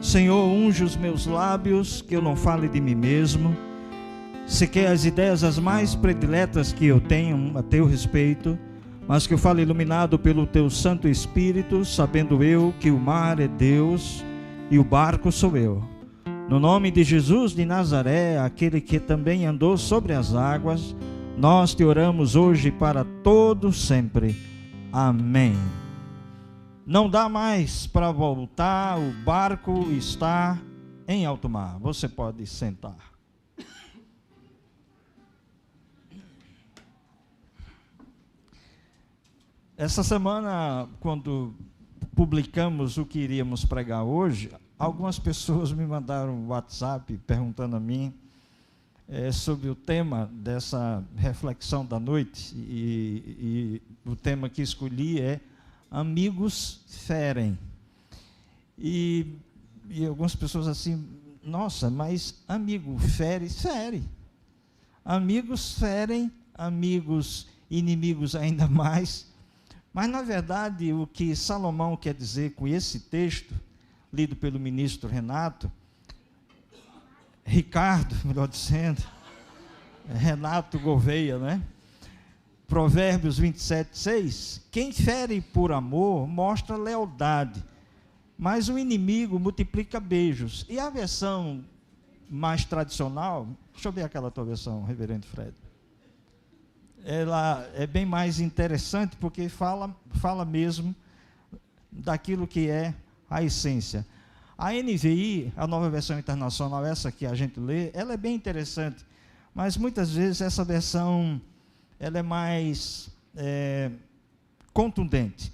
Senhor, unge os meus lábios, que eu não fale de mim mesmo, sequer as ideias as mais prediletas que eu tenho a teu respeito, mas que eu fale iluminado pelo teu Santo Espírito, sabendo eu que o mar é Deus e o barco sou eu. No nome de Jesus de Nazaré, aquele que também andou sobre as águas, nós te oramos hoje para todo sempre. Amém. Não dá mais para voltar, o barco está em alto mar. Você pode sentar. Essa semana, quando publicamos o que iríamos pregar hoje, algumas pessoas me mandaram um WhatsApp perguntando a mim sobre o tema dessa reflexão da noite, e o tema que escolhi é Amigos Ferem. E algumas pessoas assim, nossa, mas amigo fere? Fere. Amigos ferem, amigos inimigos ainda mais. Mas, na verdade, o que Salomão quer dizer com esse texto, lido pelo ministro Ricardo, melhor dizendo, Renato Gouveia, né? Provérbios 27:6, quem fere por amor mostra lealdade, mas o inimigo multiplica beijos. E a versão mais tradicional, deixa eu ver aquela tua versão, reverendo Fred, ela é bem mais interessante, porque fala mesmo daquilo que é a essência. A NVI, a Nova Versão Internacional, essa que a gente lê, ela é bem interessante, mas muitas vezes essa versão ela é mais contundente.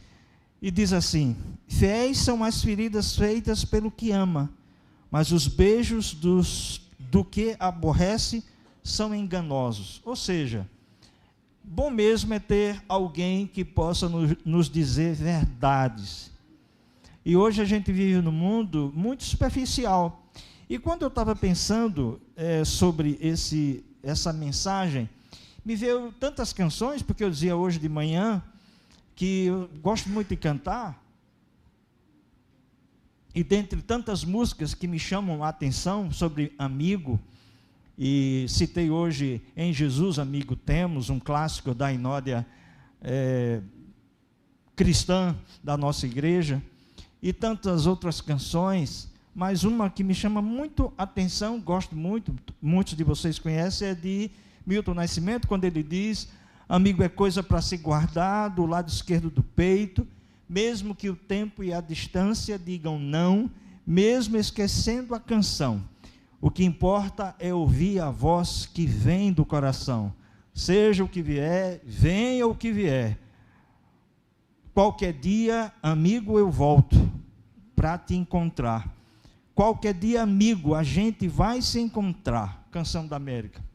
E diz assim: fiéis são as feridas feitas pelo que ama, mas os beijos do que aborrece são enganosos. Ou seja, bom mesmo é ter alguém que possa nos dizer verdades. E hoje a gente vive num mundo muito superficial. E quando eu estava pensando sobre essa mensagem, me veio tantas canções, porque eu dizia hoje de manhã que eu gosto muito de cantar, e dentre tantas músicas que me chamam a atenção sobre amigo, e citei hoje Em Jesus Amigo Temos, um clássico da inódia cristã da nossa igreja, e tantas outras canções, mas uma que me chama muito a atenção, gosto muito, muitos de vocês conhecem, é de Milton Nascimento, quando ele diz: amigo é coisa para se guardar do lado esquerdo do peito, mesmo que o tempo e a distância digam não, mesmo esquecendo a canção. O que importa é ouvir a voz que vem do coração. Seja o que vier, venha o que vier. Qualquer dia, amigo, eu volto para te encontrar. Qualquer dia, amigo, a gente vai se encontrar. Canção da América.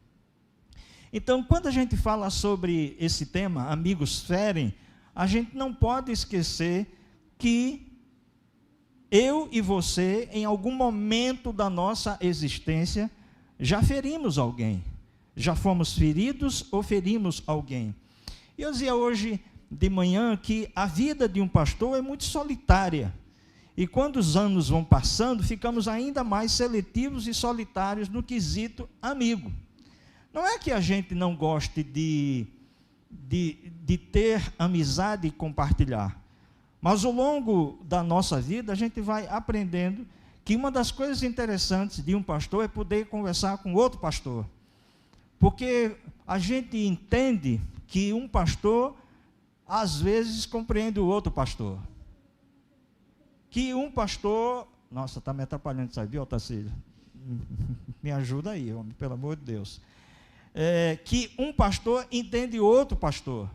Então, quando a gente fala sobre esse tema, amigos ferem, a gente não pode esquecer que eu e você, em algum momento da nossa existência, já ferimos alguém, já fomos feridos ou ferimos alguém. E eu dizia hoje de manhã que a vida de um pastor é muito solitária, e quando os anos vão passando, ficamos ainda mais seletivos e solitários no quesito amigo. Não é que a gente não goste de ter amizade e compartilhar, mas ao longo da nossa vida a gente vai aprendendo que uma das coisas interessantes de um pastor é poder conversar com outro pastor, porque a gente entende que um pastor às vezes compreende o outro pastor, que um pastor, nossa, está me atrapalhando isso aí, viu, Otacílio? Me ajuda aí, homem, pelo amor de Deus. Que um pastor entende outro pastor,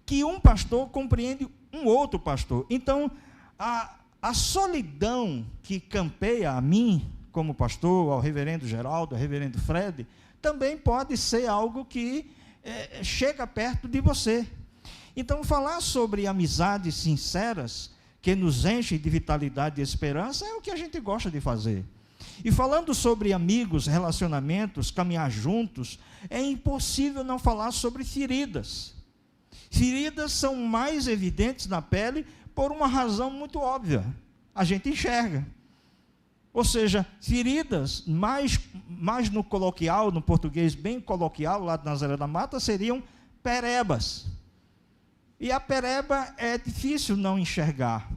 que um pastor compreende um outro pastor. Então, a solidão que campeia a mim, como pastor, ao reverendo Geraldo, ao reverendo Fred, também pode ser algo que chega perto de você. Então, falar sobre amizades sinceras, que nos enchem de vitalidade e esperança, é o que a gente gosta de fazer. E falando sobre amigos, relacionamentos, caminhar juntos, é impossível não falar sobre feridas. Feridas são mais evidentes na pele por uma razão muito óbvia. A gente enxerga. Ou seja, feridas, mais no coloquial, no português bem coloquial, lá de Nazaré da Mata, seriam perebas. E a pereba é difícil não enxergar.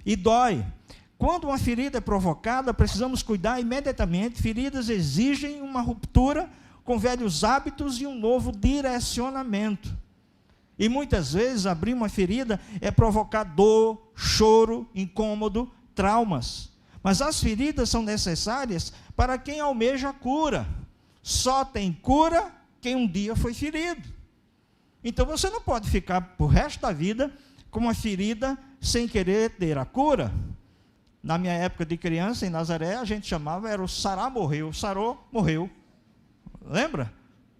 E dói. Quando uma ferida é provocada, precisamos cuidar imediatamente. Feridas exigem uma ruptura com velhos hábitos e um novo direcionamento. E muitas vezes abrir uma ferida é provocar dor, choro, incômodo, traumas. Mas as feridas são necessárias para quem almeja a cura. Só tem cura quem um dia foi ferido. Então você não pode ficar por resto da vida com uma ferida sem querer ter a cura. Na minha época de criança, em Nazaré, a gente chamava, era o sará morreu, sarou, morreu. Lembra?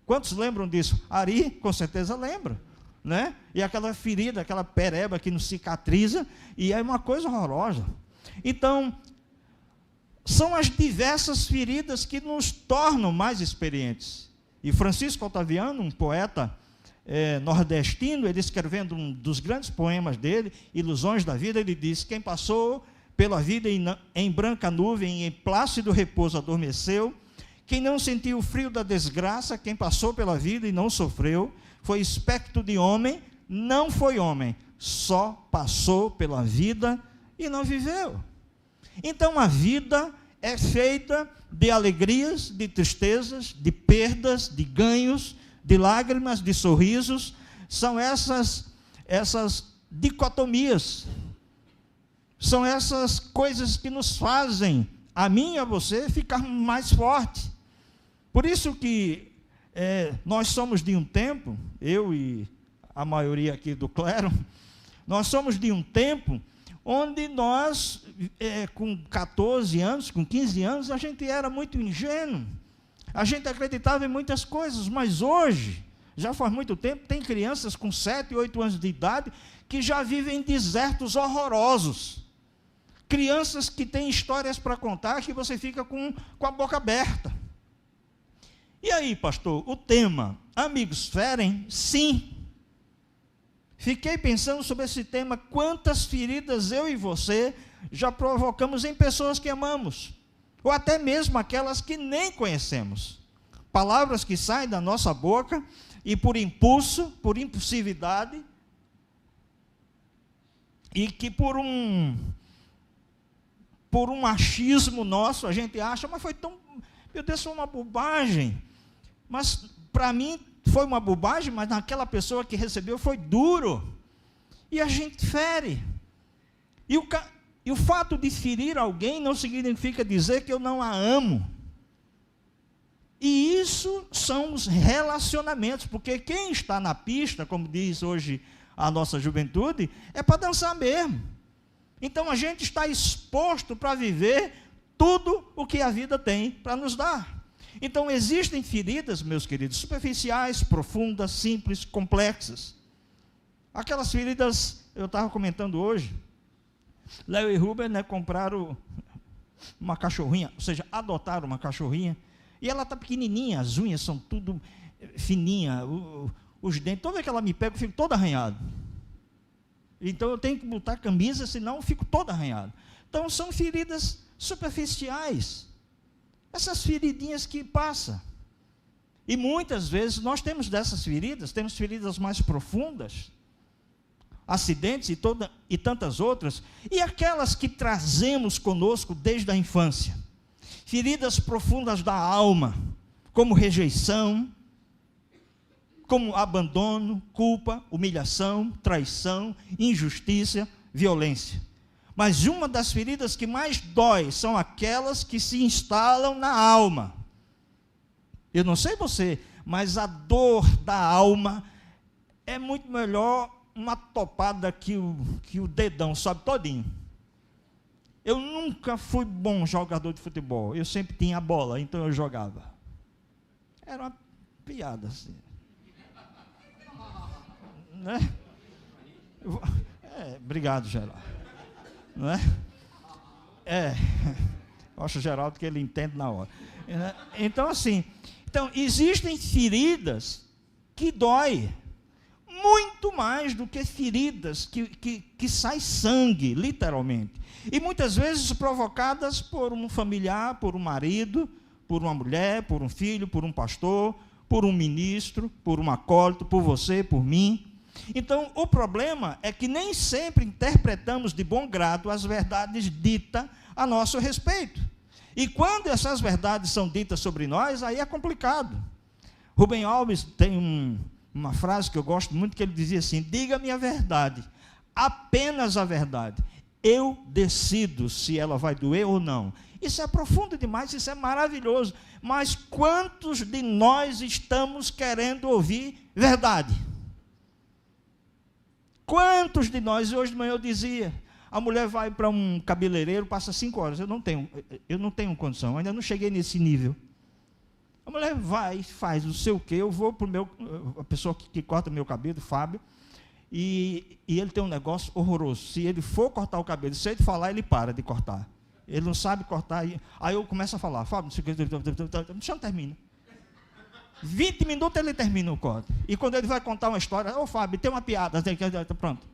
Quantos lembram disso? Ari, com certeza lembra, né? E aquela ferida, aquela pereba que não cicatriza, e é uma coisa horrorosa. Então, são as diversas feridas que nos tornam mais experientes. E Francisco Otaviano, um poeta nordestino, ele escrevendo um dos grandes poemas dele, Ilusões da Vida, ele diz: quem passou pela vida em branca nuvem, em plácido repouso adormeceu. Quem não sentiu o frio da desgraça, quem passou pela vida e não sofreu, foi espectro de homem, não foi homem, só passou pela vida e não viveu. Então a vida é feita de alegrias, de tristezas, de perdas, de ganhos, de lágrimas, de sorrisos. São essas dicotomias. São essas coisas que nos fazem, a mim e a você, ficar mais forte. Por isso que nós somos de um tempo, eu e a maioria aqui do clero, nós somos de um tempo onde nós, com 14 anos, com 15 anos, a gente era muito ingênuo. A gente acreditava em muitas coisas, mas hoje, já faz muito tempo, tem crianças com 7, 8 anos de idade que já vivem em desertos horrorosos. Crianças que têm histórias para contar que você fica com a boca aberta. E aí, pastor, o tema, amigos ferem? Sim. Fiquei pensando sobre esse tema, quantas feridas eu e você já provocamos em pessoas que amamos, ou até mesmo aquelas que nem conhecemos. Palavras que saem da nossa boca e por impulso, por impulsividade, e que por um machismo nosso, a gente acha, mas foi tão, meu Deus, foi uma bobagem. Mas para mim foi uma bobagem, mas naquela pessoa que recebeu foi duro. E a gente fere. E o fato de ferir alguém não significa dizer que eu não a amo. E isso são os relacionamentos, porque quem está na pista, como diz hoje a nossa juventude, é para dançar mesmo. Então a gente está exposto para viver tudo o que a vida tem para nos dar. Então existem feridas, meus queridos, superficiais, profundas, simples, complexas. Aquelas feridas, eu estava comentando hoje, Léo e Ruben, compraram uma cachorrinha, ou seja, adotaram uma cachorrinha, e ela está pequenininha, as unhas são tudo fininhas, os dentes, toda vez que ela me pega, eu fico todo arranhado. Então eu tenho que botar camisa, senão eu fico todo arranhado. Então são feridas superficiais, essas feridinhas que passam. E muitas vezes nós temos dessas feridas, temos feridas mais profundas, acidentes e tantas outras, e aquelas que trazemos conosco desde a infância, feridas profundas da alma, como rejeição, como abandono, culpa, humilhação, traição, injustiça, violência. Mas uma das feridas que mais dói são aquelas que se instalam na alma. Eu não sei você, mas a dor da alma é muito melhor uma topada que o dedão sobe todinho. Eu nunca fui bom jogador de futebol, eu sempre tinha a bola, então eu jogava. Era uma piada assim. Né? Obrigado, Geraldo. Não é? Eu acho o Geraldo que ele entende na hora. Então, assim, existem feridas que dói muito muito mais do que feridas que sai sangue, literalmente. E muitas vezes provocadas por um familiar, por um marido, por uma mulher, por um filho, por um pastor, por um ministro, por um acólito, por você, por mim. Então, o problema é que nem sempre interpretamos de bom grado as verdades ditas a nosso respeito. E quando essas verdades são ditas sobre nós, aí é complicado. Rubem Alves tem uma frase que eu gosto muito, que ele dizia assim: diga-me a verdade, apenas a verdade. Eu decido se ela vai doer ou não. Isso é profundo demais, isso é maravilhoso. Mas quantos de nós estamos querendo ouvir verdade? Quantos de nós, hoje de manhã eu dizia, a mulher vai para um cabeleireiro, passa 5 horas, eu não tenho condição, ainda não cheguei nesse nível. A mulher vai, faz não sei o quê, eu vou para a pessoa que corta meu cabelo, Fábio, e ele tem um negócio horroroso. Se ele for cortar o cabelo, se ele falar, ele para de cortar. Ele não sabe cortar, aí eu começo a falar, Fábio, não sei o quê, deixa eu terminar. 20 minutos ele termina o corte. E quando ele vai contar uma história, ô Fábio, tem uma piada, pronto.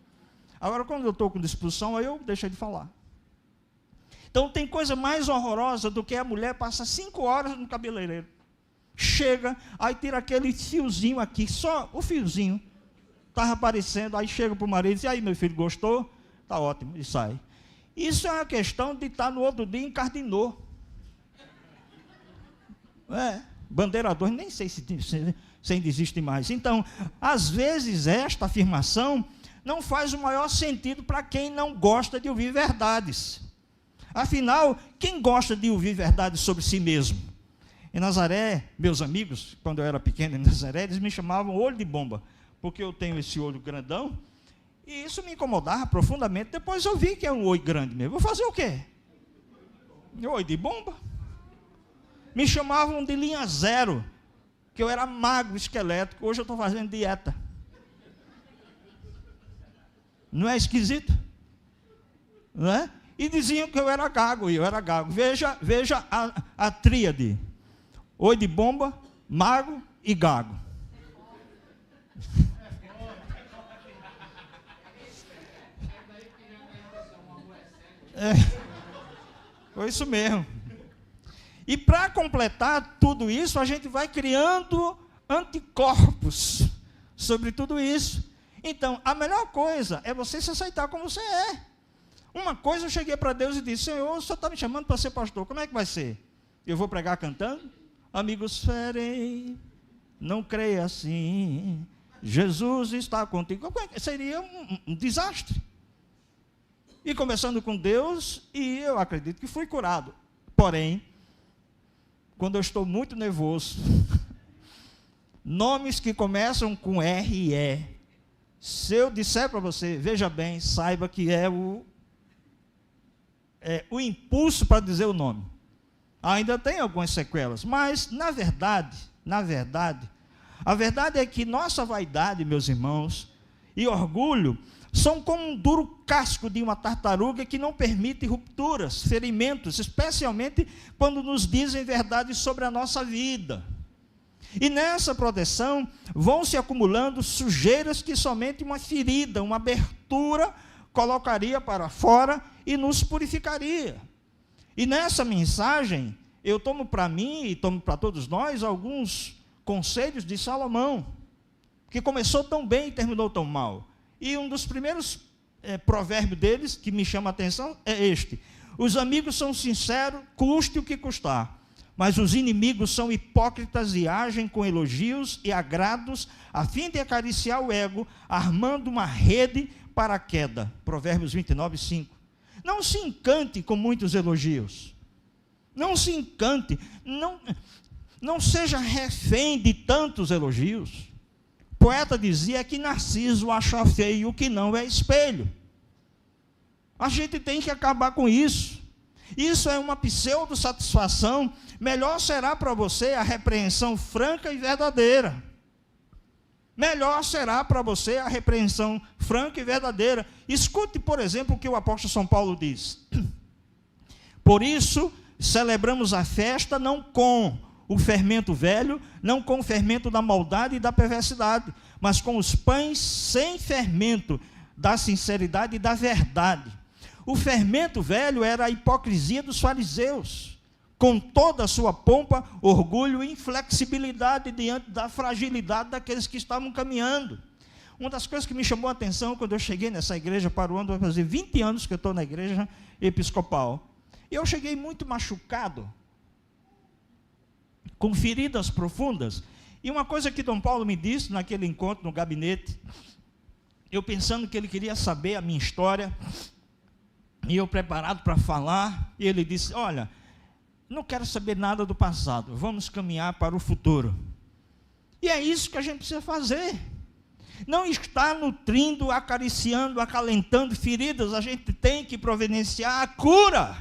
Agora, quando eu estou com disposição, aí eu deixo ele falar. Então, tem coisa mais horrorosa do que a mulher passa 5 horas no cabeleireiro. Chega, aí tira aquele fiozinho aqui, só o fiozinho, estava aparecendo, aí chega para o marido e diz: e aí, meu filho, gostou? Está ótimo, e sai. Isso é uma questão de estar no outro dia encardinou. Bandeirador, nem sei se ainda existe mais. Então, às vezes, esta afirmação não faz o maior sentido para quem não gosta de ouvir verdades. Afinal, quem gosta de ouvir verdades sobre si mesmo? Em Nazaré, meus amigos, quando eu era pequeno em Nazaré, eles me chamavam olho de bomba, porque eu tenho esse olho grandão, e isso me incomodava profundamente. Depois eu vi que é um olho grande mesmo. Vou fazer o quê? Olho de bomba. Me chamavam de linha zero, que eu era magro, esquelético. Hoje eu estou fazendo dieta. Não é esquisito? Não é? E diziam que eu era gago, e eu era gago. Veja a tríade: olho de bomba, magro e gago. Foi isso mesmo. E para completar tudo isso, a gente vai criando anticorpos sobre tudo isso. Então, a melhor coisa é você se aceitar como você é. Uma coisa, eu cheguei para Deus e disse: Senhor, o Senhor está me chamando para ser pastor, como é que vai ser? Eu vou pregar cantando? Amigos ferem, não creia assim, Jesus está contigo. Seria um desastre. E começando com Deus, e eu acredito que fui curado. Porém, quando eu estou muito nervoso, nomes que começam com R e E, se eu disser para você, veja bem, saiba que é o impulso para dizer o nome. Ainda tem algumas sequelas, mas na verdade, a verdade é que nossa vaidade, meus irmãos, e orgulho são como um duro casco de uma tartaruga que não permite rupturas, ferimentos, especialmente quando nos dizem verdades sobre a nossa vida. E nessa proteção vão se acumulando sujeiras que somente uma ferida, uma abertura colocaria para fora e nos purificaria. E nessa mensagem, eu tomo para mim e tomo para todos nós alguns conselhos de Salomão, que começou tão bem e terminou tão mal. E um dos primeiros provérbios deles, que me chama a atenção, é este: os amigos são sinceros, custe o que custar, mas os inimigos são hipócritas e agem com elogios e agrados, a fim de acariciar o ego, armando uma rede para a queda. Provérbios 29, 5. Não se encante com muitos elogios. Não se encante, não seja refém de tantos elogios. O poeta dizia que Narciso acha feio o que não é espelho. A gente tem que acabar com isso. Isso é uma pseudo-satisfação. Melhor será para você a repreensão franca e verdadeira. Melhor será para você a repreensão franca e verdadeira. Escute, por exemplo, o que o apóstolo São Paulo diz. Por isso, celebramos a festa não com o fermento velho, não com o fermento da maldade e da perversidade, mas com os pães sem fermento, da sinceridade e da verdade. O fermento velho era a hipocrisia dos fariseus, com toda a sua pompa, orgulho e inflexibilidade diante da fragilidade daqueles que estavam caminhando. Uma das coisas que me chamou a atenção quando eu cheguei nessa igreja para o ano, vai fazer 20 anos que eu estou na igreja episcopal, e eu cheguei muito machucado, com feridas profundas. E uma coisa que Dom Paulo me disse naquele encontro no gabinete, eu pensando que ele queria saber a minha história, e eu preparado para falar, e ele disse: olha, não quero saber nada do passado, vamos caminhar para o futuro. E é isso que a gente precisa fazer. Não está nutrindo, acariciando, acalentando feridas, a gente tem que providenciar a cura.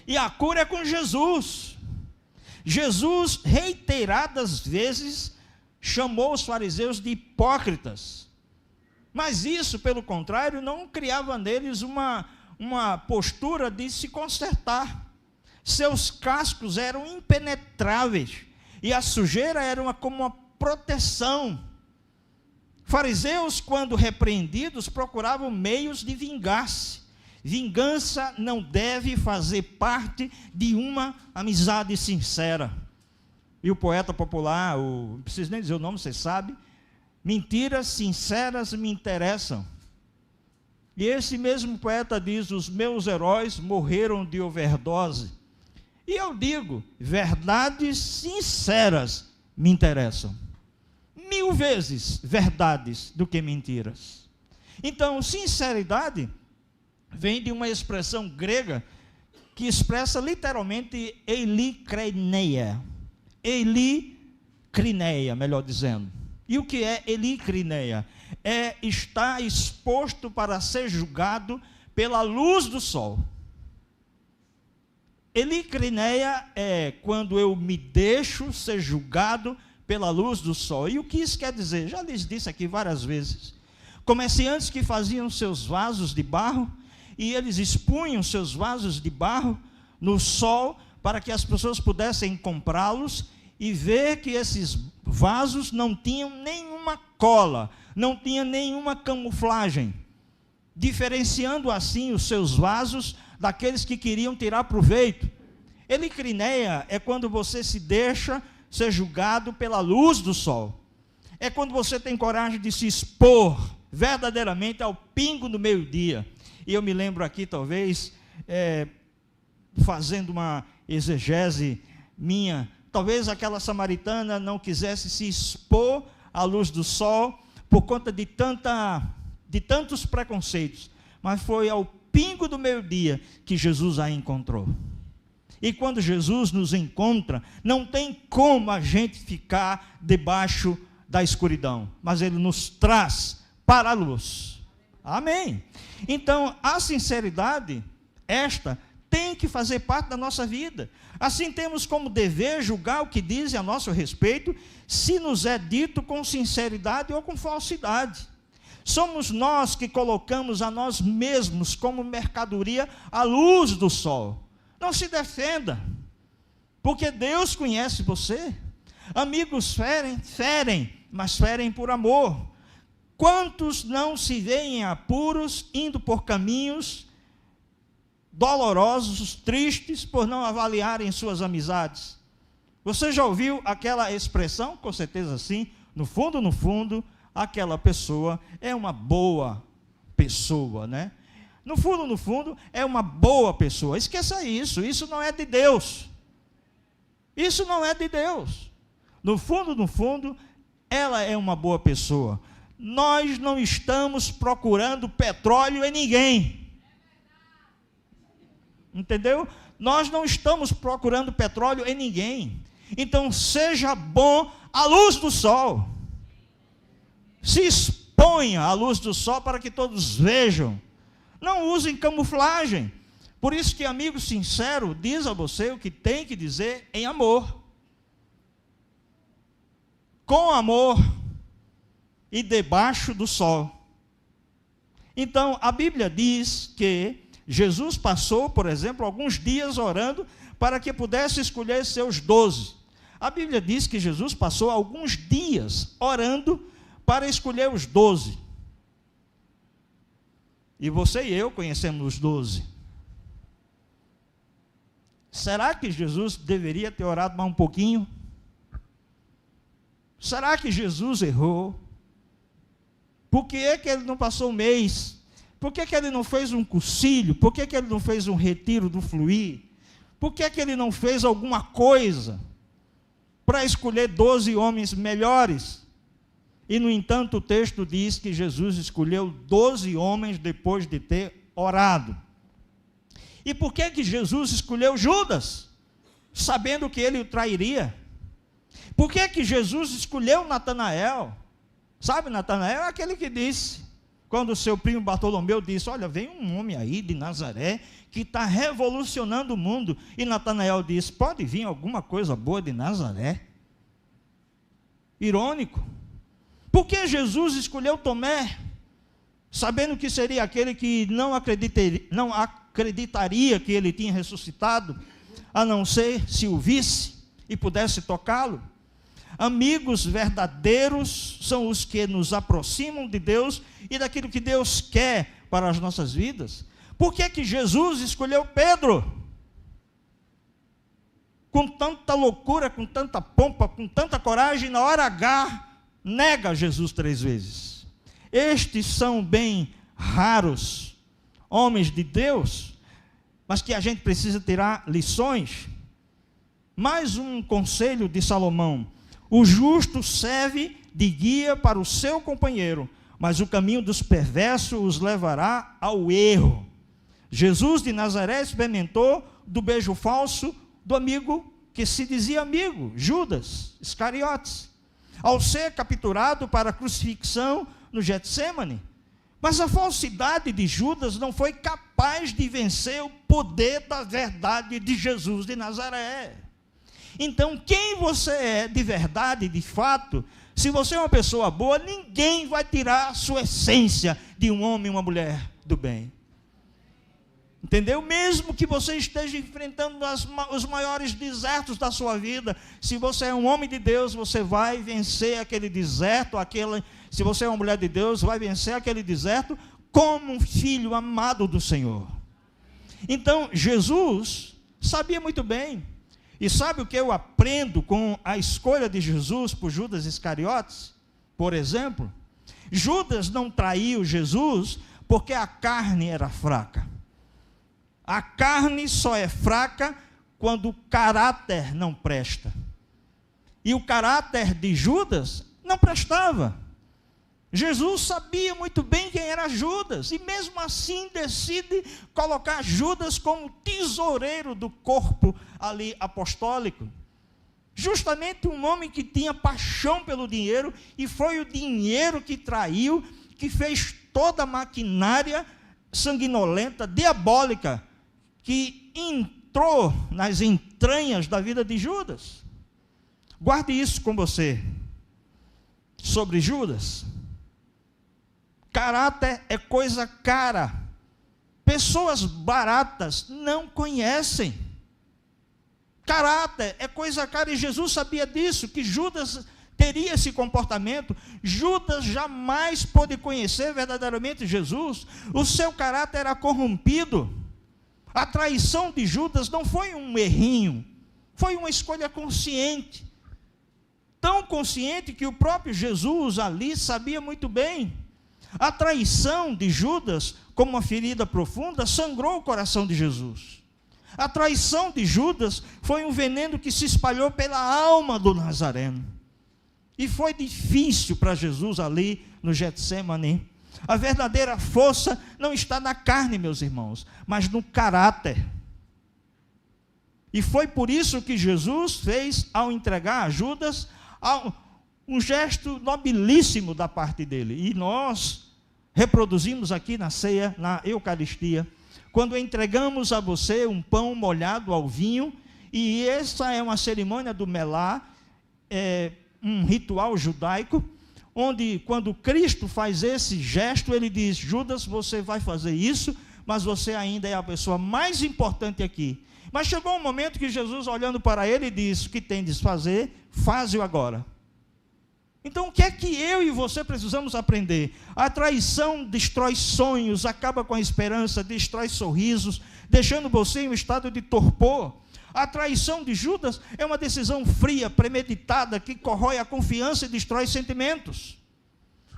E a cura é com Jesus. Jesus, reiteradas vezes, chamou os fariseus de hipócritas. Mas isso, pelo contrário, não criava neles uma postura de se consertar. Seus cascos eram impenetráveis, e a sujeira era como uma proteção. Fariseus, quando repreendidos, procuravam meios de vingar-se. Vingança não deve fazer parte de uma amizade sincera. E o poeta popular, não preciso nem dizer o nome, vocês sabem, mentiras sinceras me interessam. E esse mesmo poeta diz: os meus heróis morreram de overdose. E eu digo, verdades sinceras me interessam. 1000 vezes verdades do que mentiras. Então, sinceridade vem de uma expressão grega que expressa literalmente eilicrineia. Eilicrineia, melhor dizendo. E o que é eilicrineia? É estar exposto para ser julgado pela luz do sol. Eilicrineia é quando eu me deixo ser julgado pela luz do sol. E o que isso quer dizer? Já lhes disse aqui várias vezes. Comerciantes que faziam seus vasos de barro, e eles expunham seus vasos de barro no sol, para que as pessoas pudessem comprá-los, e ver que esses vasos não tinham nenhuma cola, não tinham nenhuma camuflagem, diferenciando assim os seus vasos daqueles que queriam tirar proveito. Eilicrineia é quando você se deixa ser julgado pela luz do sol. É quando você tem coragem de se expor verdadeiramente ao pingo do meio-dia. E eu me lembro aqui, talvez, fazendo uma exegese minha, talvez aquela samaritana não quisesse se expor à luz do sol por conta de tantos preconceitos, mas foi ao pingo do meio-dia que Jesus a encontrou. E quando Jesus nos encontra, não tem como a gente ficar debaixo da escuridão, mas Ele nos traz para a luz. Amém. Então, a sinceridade, esta, tem que fazer parte da nossa vida. Assim, temos como dever julgar o que dizem a nosso respeito, se nos é dito com sinceridade ou com falsidade. Somos nós que colocamos a nós mesmos como mercadoria à luz do sol. Não se defenda, porque Deus conhece você. Amigos ferem, mas ferem por amor. Quantos não se veem em apuros, indo por caminhos dolorosos, tristes, por não avaliarem suas amizades? Você já ouviu aquela expressão? Com certeza sim. No fundo, aquela pessoa é uma boa pessoa, né? No fundo, é uma boa pessoa. Esqueça isso, isso não é de Deus. Isso não é de Deus. No fundo, ela é uma boa pessoa. Nós não estamos procurando petróleo em ninguém. Entendeu? Nós não estamos procurando petróleo em ninguém. Então, seja bom à luz do sol. Se exponha à luz do sol para que todos vejam. Não usem camuflagem. Por isso que amigo sincero diz a você o que tem que dizer em amor. Com amor e debaixo do sol. Então, a Bíblia diz que Jesus passou, por exemplo, alguns dias orando para que pudesse escolher seus 12. A Bíblia diz que Jesus passou alguns dias orando para escolher os 12. E você e eu conhecemos os 12. Será que Jesus deveria ter orado mais um pouquinho? Será que Jesus errou? Por que é que ele não passou um mês? Por que é que ele não fez um cursilho? Por que é que ele não fez um retiro do Fluir? Por que é que ele não fez alguma coisa para escolher 12 homens melhores? E, no entanto, o texto diz que Jesus escolheu 12 homens depois de ter orado. E por que que Jesus escolheu Judas, sabendo que ele o trairia? Por que que Jesus escolheu Natanael? Sabe, Natanael é aquele que disse, quando o seu primo Bartolomeu disse, olha, vem um homem aí de Nazaré, que está revolucionando o mundo. E Natanael disse, pode vir alguma coisa boa de Nazaré? Irônico. Por que Jesus escolheu Tomé, sabendo que seria aquele que não acreditaria que ele tinha ressuscitado, a não ser se o visse e pudesse tocá-lo? Amigos verdadeiros são os que nos aproximam de Deus e daquilo que Deus quer para as nossas vidas. Por que que Jesus escolheu Pedro? Com tanta loucura, com tanta pompa, com tanta coragem, na hora H, nega Jesus 3 vezes. Estes são bem raros homens de Deus, mas que a gente precisa tirar lições. Mais um conselho de Salomão: o justo serve de guia para o seu companheiro, mas o caminho dos perversos os levará ao erro. Jesus de Nazaré experimentou do beijo falso do amigo que se dizia amigo, Judas Iscariotes, ao ser capturado para a crucifixão no Getsêmani. Mas a falsidade de Judas não foi capaz de vencer o poder da verdade de Jesus de Nazaré. Então, quem você é de verdade, de fato, se você é uma pessoa boa, ninguém vai tirar a sua essência de um homem e uma mulher do bem. Entendeu? Mesmo que você esteja enfrentando os maiores desertos da sua vida, se você é um homem de Deus, você vai vencer aquele deserto, se você é uma mulher de Deus, vai vencer aquele deserto como um filho amado do Senhor. Então, Jesus sabia muito bem. E sabe o que eu aprendo com a escolha de Jesus por Judas Iscariotes? Por exemplo, Judas não traiu Jesus porque a carne era fraca. A carne só é fraca quando o caráter não presta. E o caráter de Judas não prestava. Jesus sabia muito bem quem era Judas, e mesmo assim decide colocar Judas como tesoureiro do corpo ali apostólico. Justamente um homem que tinha paixão pelo dinheiro, e foi o dinheiro que traiu, que fez toda a maquinária sanguinolenta, diabólica, que entrou nas entranhas da vida de Judas. Guarde isso com você, sobre Judas. Caráter é coisa cara. Pessoas baratas não conhecem. Caráter é coisa cara, e Jesus sabia disso, que Judas teria esse comportamento. Judas jamais pôde conhecer verdadeiramente Jesus. O seu caráter era corrompido. A traição de Judas não foi um errinho, foi uma escolha consciente. Tão consciente que o próprio Jesus ali sabia muito bem. A traição de Judas, como uma ferida profunda, sangrou o coração de Jesus. A traição de Judas foi um veneno que se espalhou pela alma do Nazareno. E foi difícil para Jesus ali no Getsêmani. A verdadeira força não está na carne, meus irmãos, mas no caráter. E foi por isso que Jesus fez, ao entregar a Judas, um gesto nobilíssimo da parte dele. E nós reproduzimos aqui na ceia, na Eucaristia, quando entregamos a você um pão molhado ao vinho, e essa é uma cerimônia do melá, um ritual judaico, onde quando Cristo faz esse gesto, ele diz: Judas, você vai fazer isso mas você ainda é a pessoa mais importante aqui. Mas chegou um momento que Jesus, olhando para ele, disse: o que tendes fazer, faze-o agora. Então, o que é que eu e você precisamos aprender? A traição destrói sonhos, acaba com a esperança, destrói sorrisos, deixando você em um estado de torpor. A traição de Judas é uma decisão fria, premeditada, que corrói a confiança e destrói sentimentos.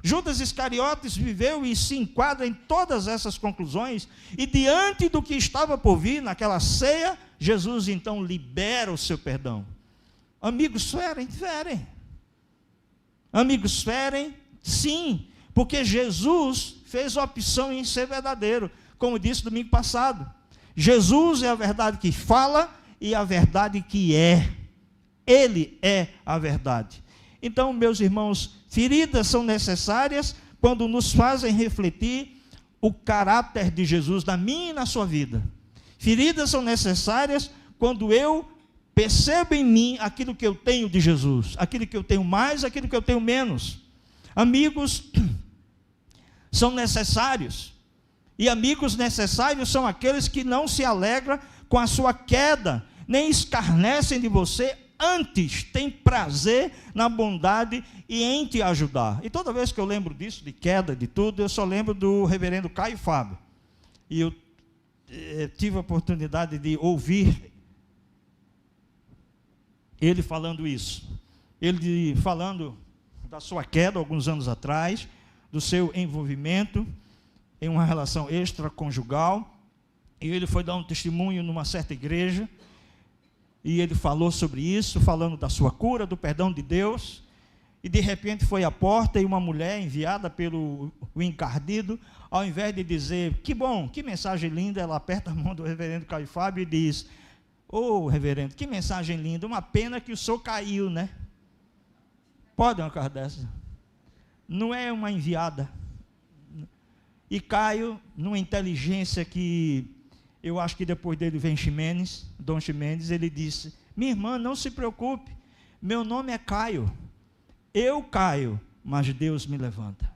Judas Iscariotes viveu e se enquadra em todas essas conclusões, e diante do que estava por vir naquela ceia, Jesus então libera o seu perdão. Amigos ferem? Ferem. Amigos ferem? Sim, porque Jesus fez a opção em ser verdadeiro, como disse domingo passado. Jesus é a verdade que fala e a verdade que é. Ele é a verdade. Então, meus irmãos, feridas são necessárias quando nos fazem refletir o caráter de Jesus na minha e na sua vida. Feridas são necessárias quando eu percebo em mim aquilo que eu tenho de Jesus, aquilo que eu tenho mais, aquilo que eu tenho menos. Amigos são necessários, e amigos necessários são aqueles que não se alegram com a sua queda, nem escarnecem de você, antes tem prazer na bondade e em te ajudar. E toda vez que eu lembro disso, de queda, de tudo, eu só lembro do reverendo Caio Fábio. E eu tive a oportunidade de ouvir ele falando isso. Ele falando da sua queda alguns anos atrás, do seu envolvimento em uma relação extraconjugal, e ele foi dar um testemunho numa certa igreja, e ele falou sobre isso, falando da sua cura, do perdão de Deus, e de repente foi à porta, e uma mulher enviada pelo encardido, ao invés de dizer: que bom, que mensagem linda, ela aperta a mão do reverendo Caio Fábio e diz: ô reverendo, que mensagem linda, uma pena que o senhor caiu, né? Pode uma coisa dessa? Não é uma enviada. E Caio, numa inteligência que eu acho que depois dele vem Dom Ximenes, ele disse: minha irmã, não se preocupe, meu nome é Caio, eu caio, mas Deus me levanta.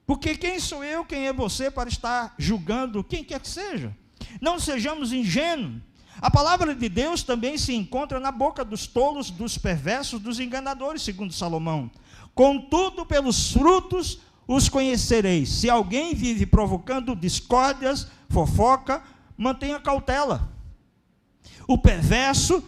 Porque quem sou eu, quem é você para estar julgando quem quer que seja? Não sejamos ingênuos. A palavra de Deus também se encontra na boca dos tolos, dos perversos, dos enganadores, segundo Salomão. Contudo, pelos frutos os conhecereis. Se alguém vive provocando discórdias, fofoca, mantenha cautela. O perverso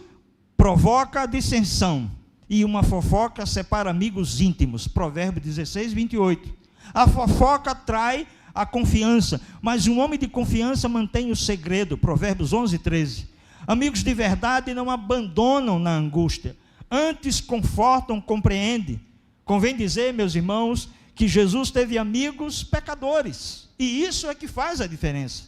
provoca dissensão, e uma fofoca separa amigos íntimos. Provérbios 16, 28. A fofoca trai a confiança, mas um homem de confiança mantém o segredo. Provérbios 11, 13. Amigos de verdade não abandonam na angústia, antes confortam, compreendem. Convém dizer, meus irmãos, que Jesus teve amigos pecadores, e isso é que faz a diferença.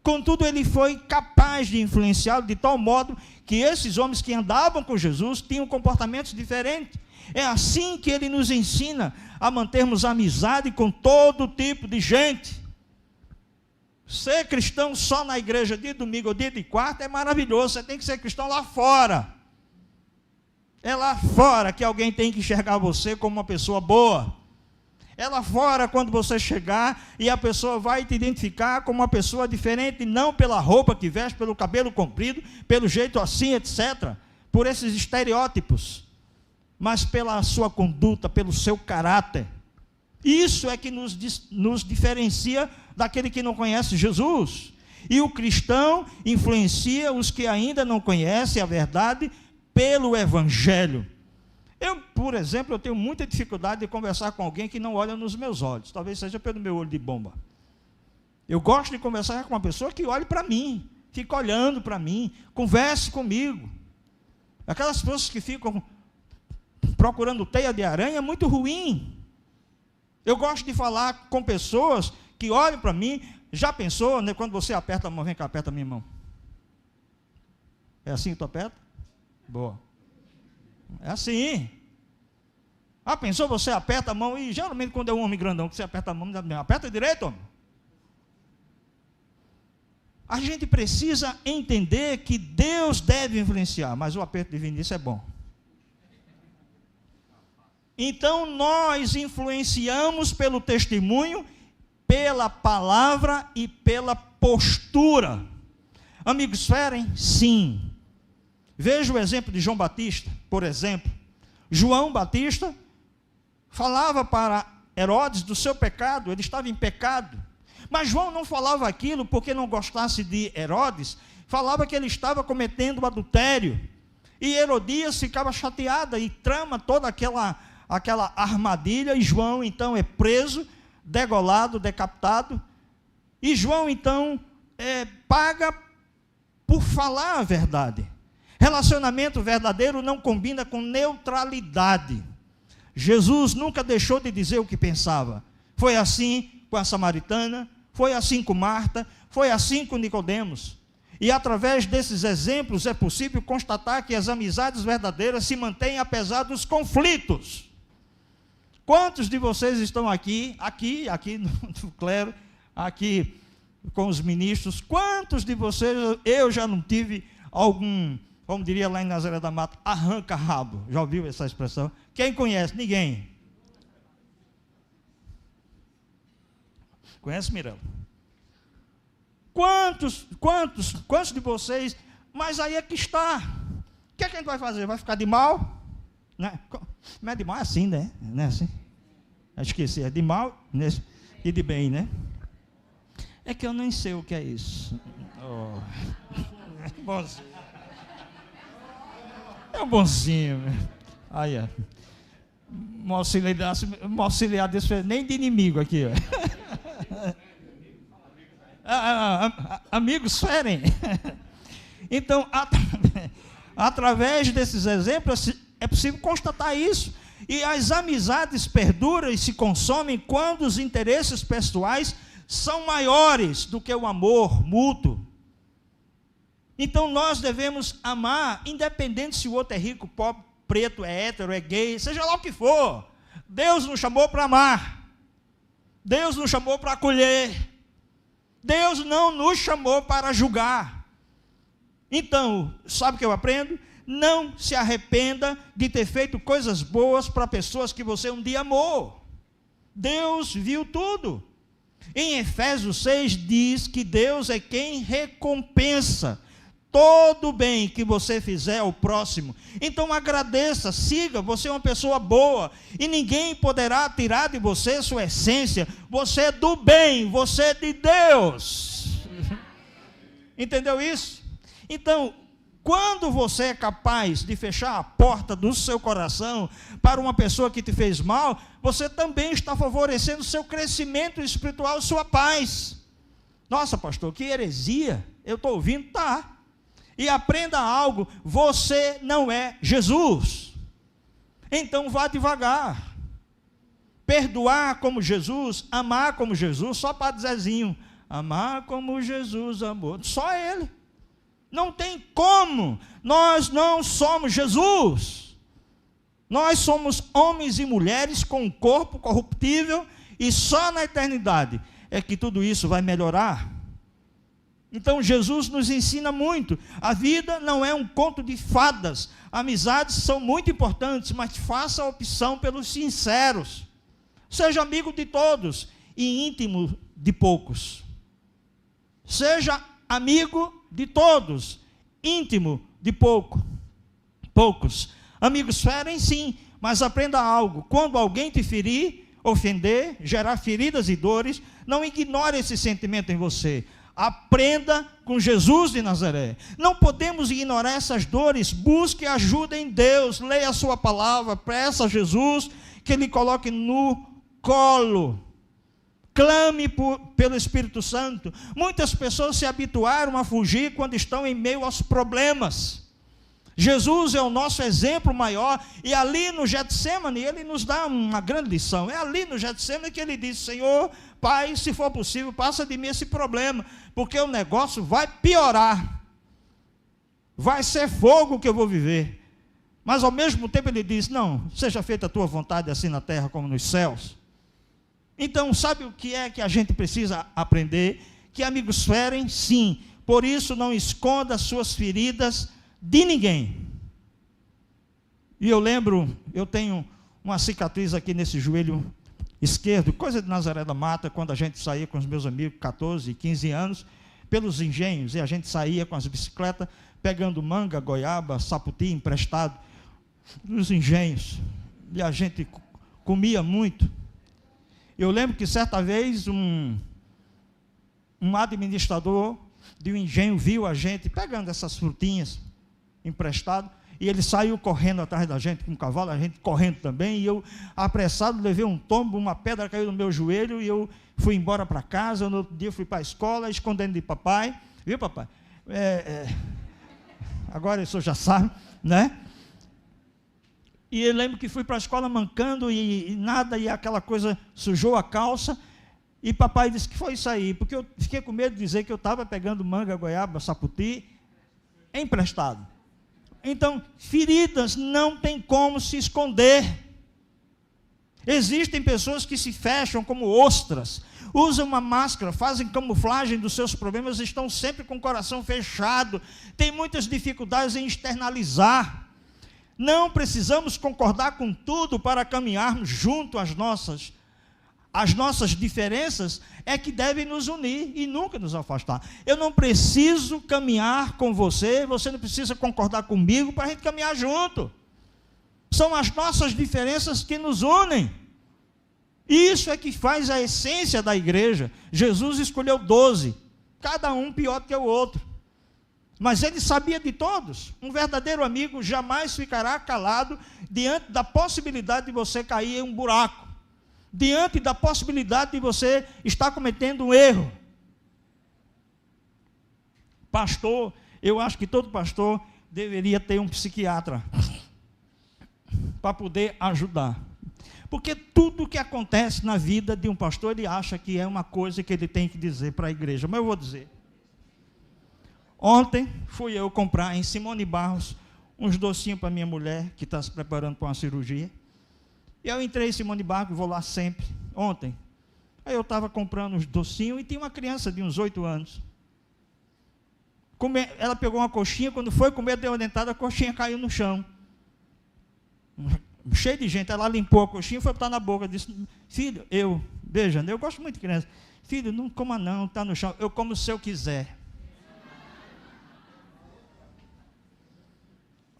Contudo, ele foi capaz de influenciá-lo de tal modo que esses homens que andavam com Jesus tinham comportamentos diferentes. É assim que ele nos ensina a mantermos amizade com todo tipo de gente. Ser cristão só na igreja de domingo ou dia de quarta é maravilhoso. Você tem que ser cristão lá fora. É lá fora que alguém tem que enxergar você como uma pessoa boa. É lá fora quando você chegar e a pessoa vai te identificar como uma pessoa diferente, não pela roupa que veste, pelo cabelo comprido, pelo jeito assim, etc. Por esses estereótipos, mas pela sua conduta, pelo seu caráter. Isso é que nos diferencia daquele que não conhece Jesus. E o cristão influencia os que ainda não conhecem a verdade pelo Evangelho. Eu, por exemplo, eu tenho muita dificuldade de conversar com alguém que não olha nos meus olhos. Talvez seja pelo meu olho de bomba. Eu gosto de conversar com uma pessoa que olhe para mim, fica olhando para mim, converse comigo. Aquelas pessoas que ficam procurando teia de aranha é muito ruim. Eu gosto de falar com pessoas que olham para mim. Já pensou, né, quando você aperta a mão? Vem cá, aperta a minha mão. É assim que tu aperta? Boa. É assim. Ah, pensou, você aperta a mão, e geralmente quando é um homem grandão que você aperta a mão, aperta direito, homem. A gente precisa entender que Deus deve influenciar, mas o aperto de Vinícius é bom. Então nós influenciamos pelo testemunho, pela palavra e pela postura. Amigos, ferem? Sim. Veja o exemplo de João Batista, por exemplo. João Batista falava para Herodes do seu pecado, ele estava em pecado. Mas João não falava aquilo porque não gostasse de Herodes, falava que ele estava cometendo adultério. E Herodias ficava chateada e trama toda aquela armadilha, e João então é preso, degolado, decapitado, e João então paga por falar a verdade. Relacionamento verdadeiro não combina com neutralidade. Jesus nunca deixou de dizer o que pensava. Foi assim com a samaritana, foi assim com Marta, foi assim com Nicodemos. E através desses exemplos é possível constatar que as amizades verdadeiras se mantêm apesar dos conflitos. Quantos de vocês estão aqui no clero, aqui com os ministros, quantos de vocês, eu já não tive algum, como diria lá em Nazaré da Mata, arranca-rabo? Já ouviu essa expressão? Quem conhece? Ninguém. Conhece, Mirella? Quantos de vocês, mas aí é que está. O que é que a gente vai fazer? Vai ficar de mal? Né? Mas de mal é assim, né? Não é assim? Esqueci, é de mal e de bem, né? É que eu nem sei o que é isso. Oh. Bonzinho. É um bonzinho. Aí, ó. Um auxiliar desse, nem de inimigo aqui, ó. Amigos, ferem. Então, através desses exemplos, é possível constatar isso. E as amizades perduram e se consomem quando os interesses pessoais são maiores do que o amor mútuo. Então, nós devemos amar, independente se o outro é rico, pobre, preto, é hétero, é gay, seja lá o que for. Deus nos chamou para amar. Deus nos chamou para acolher. Deus não nos chamou para julgar. Então, sabe o que eu aprendo? Não se arrependa de ter feito coisas boas para pessoas que você um dia amou. Deus viu tudo. Em Efésios 6 diz que Deus é quem recompensa todo o bem que você fizer ao próximo. Então agradeça, siga, você é uma pessoa boa, e ninguém poderá tirar de você sua essência. Você é do bem, você é de Deus. Entendeu isso? Então, quando você é capaz de fechar a porta do seu coração para uma pessoa que te fez mal, você também está favorecendo o seu crescimento espiritual, sua paz. Nossa, pastor, que heresia, eu estou ouvindo, tá. E aprenda algo, você não é Jesus. Então vá devagar. Perdoar como Jesus, amar como Jesus, só para Zezinho. Amar como Jesus amou, só Ele. Não tem como, nós não somos Jesus. Nós somos homens e mulheres com um corpo corruptível, e só na eternidade é que tudo isso vai melhorar. Então Jesus nos ensina muito. A vida não é um conto de fadas. Amizades são muito importantes, mas faça a opção pelos sinceros. Seja amigo de todos e íntimo de poucos. Seja amigo de todos, íntimo de poucos. Amigos, ferem sim, mas aprenda algo. Quando alguém te ferir, ofender, gerar feridas e dores, não ignore esse sentimento em você. Aprenda com Jesus de Nazaré. Não podemos ignorar essas dores. Busque ajuda em Deus. Leia a sua palavra. Peça a Jesus que Ele coloque no colo. Clame pelo Espírito Santo. Muitas pessoas se habituaram a fugir quando estão em meio aos problemas. Jesus é o nosso exemplo maior, e ali no Getsemane, Ele nos dá uma grande lição. É ali no Getsemane que Ele diz: Senhor, Pai, se for possível, passa de mim esse problema, porque o negócio vai piorar. Vai ser fogo que eu vou viver. Mas ao mesmo tempo Ele diz: não, seja feita a tua vontade, assim na terra como nos céus. Então, sabe o que é que a gente precisa aprender? Que amigos ferem, sim. Por isso, não esconda as suas feridas de ninguém. E eu lembro, eu tenho uma cicatriz aqui nesse joelho esquerdo, coisa de Nazaré da Mata, quando a gente saía com os meus amigos, 14, 15 anos, pelos engenhos, e a gente saía com as bicicletas, pegando manga, goiaba, saputi emprestado, nos engenhos, e a gente comia muito. Eu lembro que certa vez um administrador de um engenho viu a gente pegando essas frutinhas emprestado, e ele saiu correndo atrás da gente com um cavalo, a gente correndo também, e eu, apressado, levei um tombo, uma pedra caiu no meu joelho, e eu fui embora para casa. No outro dia fui para a escola, escondendo de papai, viu papai? Agora o senhor já sabe, né? E eu lembro que fui para a escola mancando, e nada, e aquela coisa sujou a calça, e papai disse que foi isso aí, porque eu fiquei com medo de dizer que eu estava pegando manga, goiaba, saputi, emprestado. Então, feridas não tem como se esconder. Existem pessoas que se fecham como ostras, usam uma máscara, fazem camuflagem dos seus problemas, estão sempre com o coração fechado, têm muitas dificuldades em externalizar. Não precisamos concordar com tudo para caminharmos junto às nossas diferenças é que devem nos unir e nunca nos afastar. Eu não preciso caminhar com você, você não precisa concordar comigo para a gente caminhar junto. São as nossas diferenças que nos unem. Isso é que faz a essência da igreja. Jesus escolheu 12, cada um pior do que o outro. Mas ele sabia de todos. Um verdadeiro amigo jamais ficará calado diante da possibilidade de você cair em um buraco, diante da possibilidade de você estar cometendo um erro. Pastor, eu acho que todo pastor deveria ter um psiquiatra para poder ajudar. Porque tudo que acontece na vida de um pastor, ele acha que é uma coisa que ele tem que dizer para a igreja. Mas eu vou dizer. Ontem fui eu comprar em Simone Barros uns docinhos para minha mulher, que está se preparando para uma cirurgia. E eu entrei em Simone Barros, vou lá sempre, ontem. Aí eu estava comprando uns docinhos e tinha uma criança de uns 8 anos. Ela pegou uma coxinha, quando foi comer, deu uma dentada, a coxinha caiu no chão. Cheio de gente, ela limpou a coxinha e foi botar na boca. Disse, filho, beijando, eu gosto muito de criança. Filho, não coma não, está no chão, eu como se eu quiser.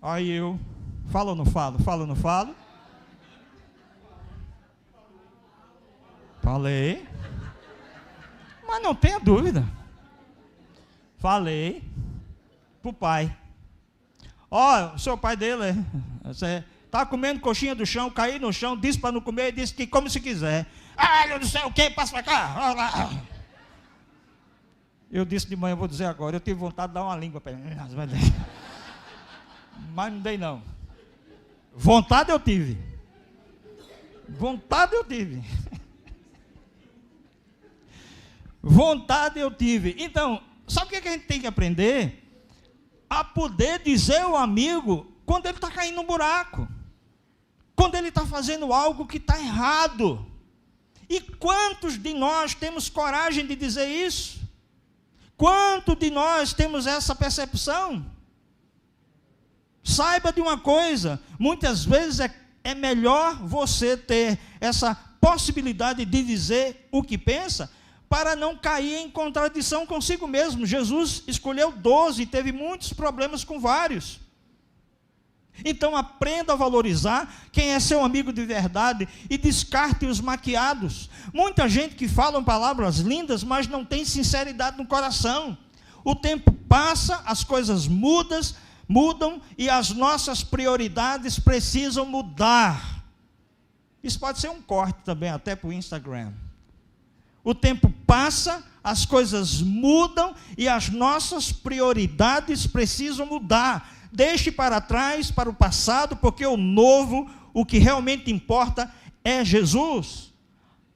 Aí eu, falo ou não falo? Falo ou não falo? Falei, mas não tenha dúvida. Falei para o pai. Ó, o seu pai dele, está comendo coxinha do chão, caiu no chão, disse para não comer, disse que come se quiser. Ah, eu não sei o que, passa para cá. Olha lá. Eu disse de manhã, eu vou dizer agora, eu tive vontade de dar uma língua para ele. Mas não dei não. Vontade eu tive. Vontade eu tive. Vontade eu tive. Então, sabe o que a gente tem que aprender? A poder dizer ao amigo quando ele está caindo no buraco, quando ele está fazendo algo que está errado. E quantos de nós temos coragem de dizer isso? Quantos de nós temos essa percepção? Saiba de uma coisa, muitas vezes é melhor você ter essa possibilidade de dizer o que pensa, para não cair em contradição consigo mesmo. Jesus escolheu 12 e teve muitos problemas com vários. Então aprenda a valorizar quem é seu amigo de verdade e descarte os maquiados. Muita gente que fala palavras lindas, mas não tem sinceridade no coração. O tempo passa, as coisas mudam e as nossas prioridades precisam mudar. Isso pode ser um corte também, até para o Instagram. O tempo passa, as coisas mudam e as nossas prioridades precisam mudar. Deixe para trás, para o passado, porque o novo, o que realmente importa é Jesus.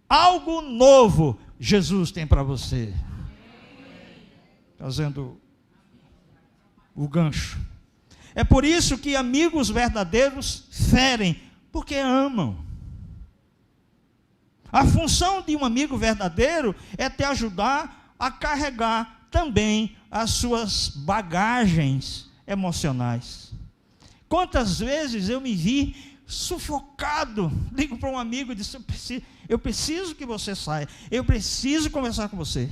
Algo novo Jesus tem para você. Fazendo o gancho. É por isso que amigos verdadeiros ferem, porque amam. A função de um amigo verdadeiro é te ajudar a carregar também as suas bagagens emocionais. Quantas vezes eu me vi sufocado, ligo para um amigo e disse: eu preciso que você saia, eu preciso conversar com você.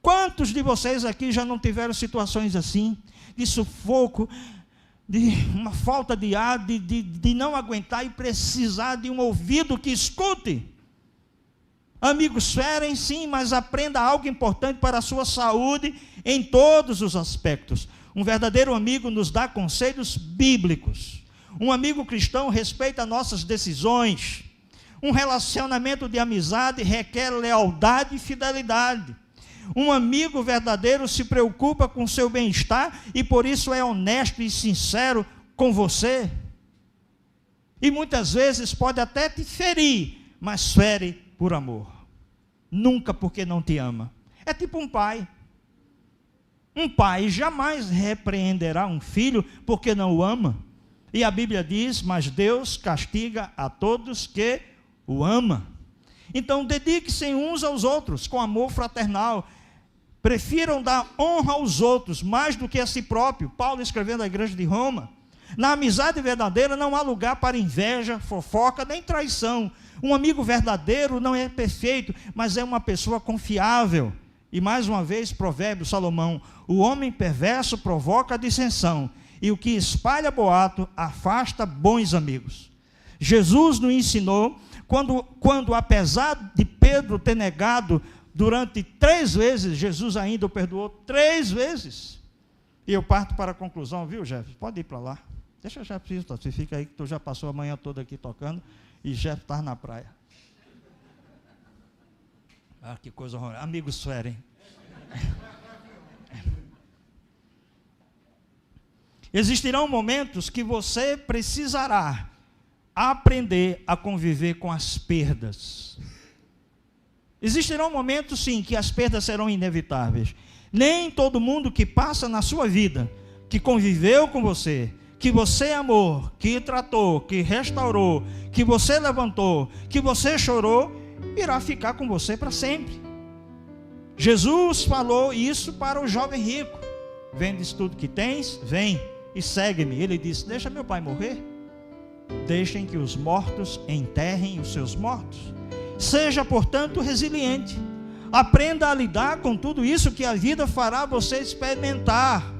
Quantos de vocês aqui já não tiveram situações assim, de sufoco, de uma falta de ar, de não aguentar e precisar de um ouvido que escute? Amigos, ferem sim, mas aprenda algo importante para a sua saúde em todos os aspectos. Um verdadeiro amigo nos dá conselhos bíblicos. Um amigo cristão respeita nossas decisões. Um relacionamento de amizade requer lealdade e fidelidade. Um amigo verdadeiro se preocupa com o seu bem-estar e por isso é honesto e sincero com você. E muitas vezes pode até te ferir, mas fere por amor. Nunca porque não te ama. É tipo um pai. Um pai jamais repreenderá um filho porque não o ama. E a Bíblia diz: mas Deus castiga a todos que o ama. Então dedique-se uns aos outros com amor fraternal. Prefiram dar honra aos outros mais do que a si próprio. Paulo escrevendo à igreja de Roma. Na amizade verdadeira não há lugar para inveja, fofoca, nem traição. Um amigo verdadeiro não é perfeito, mas é uma pessoa confiável. E mais uma vez, provérbio Salomão: o homem perverso provoca dissensão, e o que espalha boato afasta bons amigos. Jesus nos ensinou, quando apesar de Pedro ter negado durante 3 vezes, Jesus ainda o perdoou 3 vezes. E eu parto para a conclusão, viu, Jefferson? Pode ir para lá. Deixa o Jefferson, você fica aí que tu já passou a manhã toda aqui tocando e Jefferson está na praia. Ah, que coisa horrorosa. Amigos ferem. Existirão momentos que você precisará aprender a conviver com as perdas. Existirão momentos, sim, que as perdas serão inevitáveis. Nem todo mundo que passa na sua vida, que conviveu com você, que você amou, que tratou, que restaurou, que você levantou, que você chorou, irá ficar com você para sempre. Jesus falou isso para o jovem rico: vendes tudo que tens, vem e segue-me. Ele disse: deixa meu pai morrer, deixem que os mortos enterrem os seus mortos. Seja, portanto, resiliente. Aprenda a lidar com tudo isso que a vida fará você experimentar.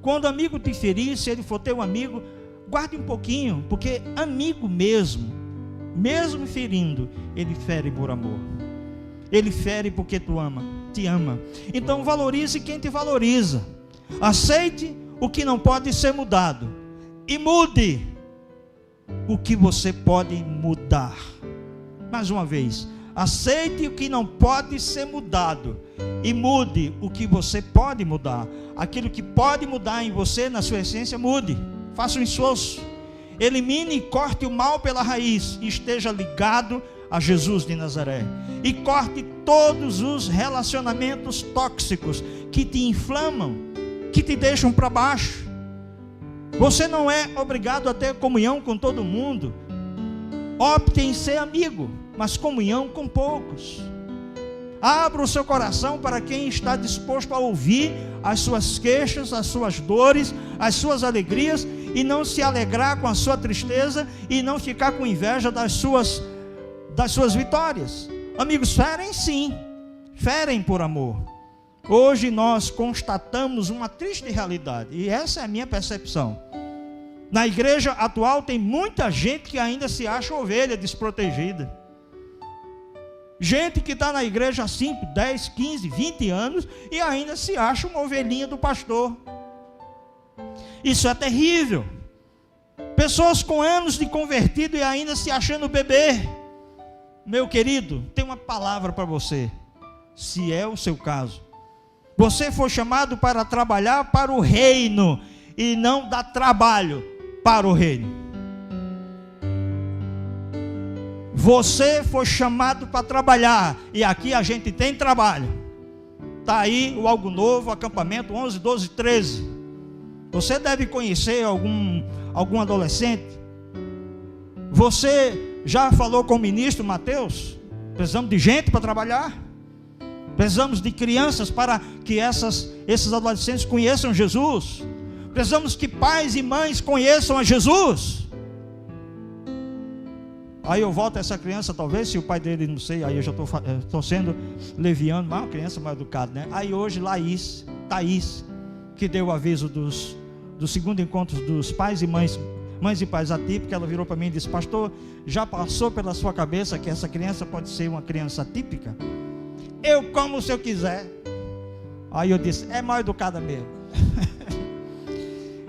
Quando o amigo te ferir, se ele for teu amigo, guarde um pouquinho, porque amigo mesmo ferindo, ele fere por amor. Ele fere porque te ama. Então valorize quem te valoriza. Aceite o que não pode ser mudado e mude o que você pode mudar. Mais uma vez, aceite o que não pode ser mudado e mude o que você pode mudar. Aquilo que pode mudar em você, na sua essência, mude. Faça um esforço. Elimine e corte o mal pela raiz e esteja ligado a Jesus de Nazaré. E corte todos os relacionamentos tóxicos que te inflamam, que te deixam para baixo. Você não é obrigado a ter comunhão com todo mundo. Opte em ser amigo, mas comunhão com poucos. Abra o seu coração para quem está disposto a ouvir as suas queixas, as suas dores, as suas alegrias, e não se alegrar com a sua tristeza e não ficar com inveja das suas vitórias. Amigos, ferem sim, ferem por amor. Hoje nós constatamos uma triste realidade, e essa é a minha percepção. Na igreja atual tem muita gente que ainda se acha ovelha desprotegida. Gente que está na igreja há 5, 10, 15, 20 anos e ainda se acha uma ovelhinha do pastor. Isso é terrível. Pessoas com anos de convertido e ainda se achando bebê. Meu querido, tem uma palavra para você, se é o seu caso. Você foi chamado para trabalhar para o reino e não dar trabalho para o reino. Você foi chamado para trabalhar, e aqui a gente tem trabalho. Está aí o Algo Novo, acampamento 11, 12, 13. Você deve conhecer algum adolescente. Você já falou com o ministro Mateus? Precisamos de gente para trabalhar. Precisamos de crianças para que esses adolescentes conheçam Jesus. Precisamos que pais e mães conheçam a Jesus. Aí eu volto a essa criança, talvez, se o pai dele, não sei, aí eu já estou sendo leviano, mas uma criança mal educada, né? Aí hoje Thaís, que deu o aviso do segundo encontro dos pais e mães e pais atípicos, ela virou para mim e disse: pastor, já passou pela sua cabeça que essa criança pode ser uma criança atípica? Eu como se eu quiser. Aí eu disse: é mal educada mesmo.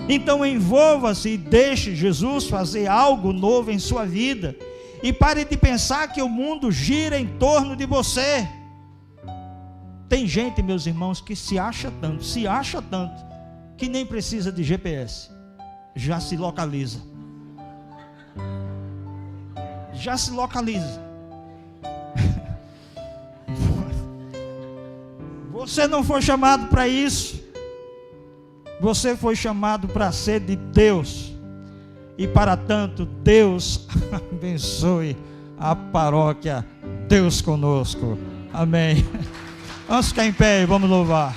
Então envolva-se e deixe Jesus fazer algo novo em sua vida. E pare de pensar que o mundo gira em torno de você. Tem gente, meus irmãos, que se acha tanto, que nem precisa de GPS. Já se localiza. Você não foi chamado para isso. Você foi chamado para ser de Deus. E para tanto, Deus abençoe a paróquia. Deus conosco. Amém. Vamos ficar em pé e vamos louvar.